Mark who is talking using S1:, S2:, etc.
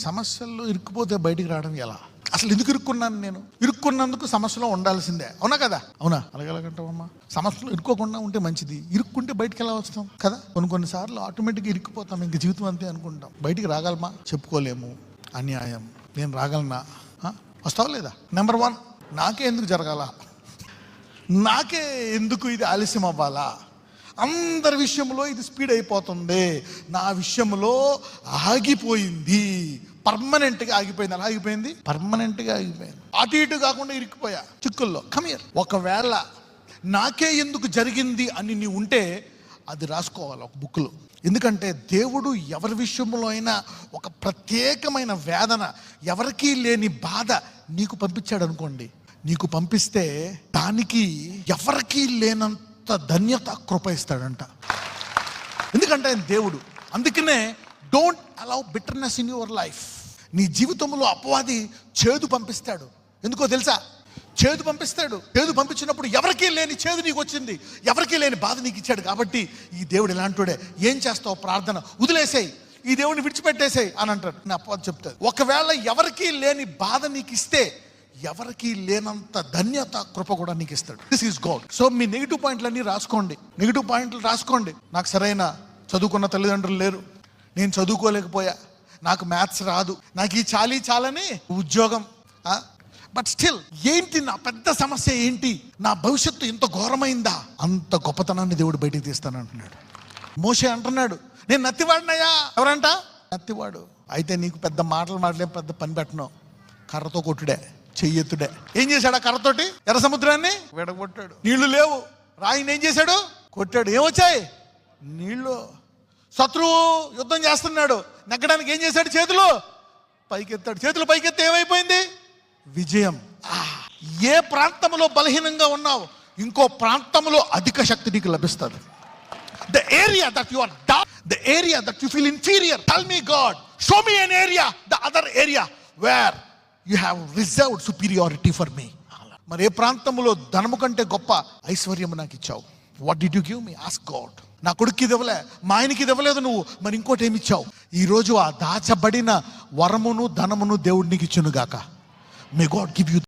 S1: సమస్యల్లో ఇరుక్కుపోతే బయటికి రావడం ఎలా? అసలు ఎందుకు ఇరుక్కున్నాను నేను? ఇరుక్కున్నందుకు సమస్యలో ఉండాల్సిందే, అవునా కదా? అవునా? అలాగంటావమ్మా. సమస్యలో ఇరుక్కోకుండా ఉంటే మంచిది, ఇరుక్కుంటే బయటికి ఎలా వస్తాం కదా? కొన్నిసార్లు ఆటోమేటిక్గా ఇరుక్కుపోతాం, ఇంక జీవితం అంతే అనుకుంటాం. బయటికి రాగలమా? చెప్పుకోలేము. అన్యాయం. నేను రాగలనా? వస్తావా లేదా? నెంబర్ 1, నాకే ఎందుకు జరగాల? నాకే ఎందుకు ఇది ఆలస్యం అవ్వాలా? అందరి విషయంలో ఇది స్పీడ్ అయిపోతుంది, నా విషయంలో ఆగిపోయింది, పర్మనెంట్గా ఆగిపోయింది. అలా ఆగిపోయింది, పర్మనెంట్గా ఆగిపోయింది. అటు ఇటు కాకుండా ఇరికిపోయా చిక్కుల్లో. కమియర్. ఒకవేళ నాకే ఎందుకు జరిగింది అని నీ ఉంటే అది రాసుకోవాలి ఒక బుక్లో. ఎందుకంటే దేవుడు ఎవరి విషయంలో అయినా ఒక ప్రత్యేకమైన వేదన, ఎవరికీ లేని బాధ నీకు పంపించాడు అనుకోండి. నీకు పంపిస్తే దానికి ఎవరికీ లేనంత ధన్యత కృప ఇస్తాడంట. ఎందుకంటే ఆయన దేవుడు. అందుకనే don't allow bitterness in your life. నీ జీవితంలో అపవాది చేదు పంపిస్తాడు. ఎందుకో తెలుసా? చేదు పంపిస్తాడు. చేదు పంపించినప్పుడు ఎవరికీ లేని చేదు నీకు వచ్చింది, ఎవరికీ లేని బాధ నీకు ఇచ్చాడు. కాబట్టి ఈ దేవుడు ఇలాంటివాడే. ఏం చేస్తావు? ప్రార్థన వదిలేసేయి, ఈ దేవుడిని విడిచిపెట్టేసేయి అని అంటాడు. నా అపవాది చెప్తాడు. ఒకవేళ ఎవరికీ లేని బాధ నీకు ఇస్తే ఎవరికి లేనంత ధన్యత కృప కూడా నీకు ఇస్తాడు. This is God. సో మీ నెగిటివ్ పాయింట్లన్నీ రాసుకోండి. నెగిటివ్ పాయింట్లు రాసుకోండి. నాకు సరైన చదువుకున్న తల్లిదండ్రులు లేరు, నేను చదువుకోలేకపోయా, నాకు మ్యాథ్స్ రాదు, నాకు ఈ చాలని ఉద్యోగం. బట్ స్టిల్ ఏంటి నా పెద్ద సమస్య? ఏంటి నా భవిష్యత్తు ఇంత ఘోరమైందా? అంత గొప్పతనాన్ని దేవుడు బయటికి తీస్తాను అంటున్నాడు. మోషే అంటున్నాడు, నేను నత్తివాడినయ్యా. ఎవరంట? నత్తివాడు. అయితే నీకు పెద్ద మాటలేం పెద్ద పని పెట్టను, కర్రతో కొట్టుడే, చెయ్యెత్తుడే. ఏం చేశాడు ఆ కర్రతోటి? ఎర్ర సముద్రాన్ని విడగొట్టాడు. నీళ్లు లేవు, రాయిని ఏం చేశాడు? కొట్టాడు. ఏమొచ్చాయి? నీళ్లు. శత్రువు యుద్ధం చేస్తున్నాడు, నెగ్గడానికి ఏం చేశాడు? చేతులు పైకెత్తాడు. చేతులు పైకెత్తే ఏమైపోయింది? విజయం. ఏ ప్రాంతంలో బలహీనంగా ఉన్నావు, ఇంకో ప్రాంతంలో అధిక శక్తి నీకు లభిస్తుంది. The area that you are down, the area that you feel inferior, tell me God, show me an area, the other area where you have reserved superiority for me. మరి ఏ ప్రాంతంలో ధనము కంటే గొప్ప ఐశ్వర్యం నాకు ఇచ్చావు? What did you give me? Ask God. నా కొడుక్కి ఇది ఇవ్వలే, మా ఆయనకి ఇది ఇవ్వలేదు, నువ్వు మరి ఇంకోటి ఏమి ఇచ్చావు? ఈరోజు ఆ దాచబడిన వరమును ధనమును దేవుడు నీకు ఇచ్చును గాక. May God give you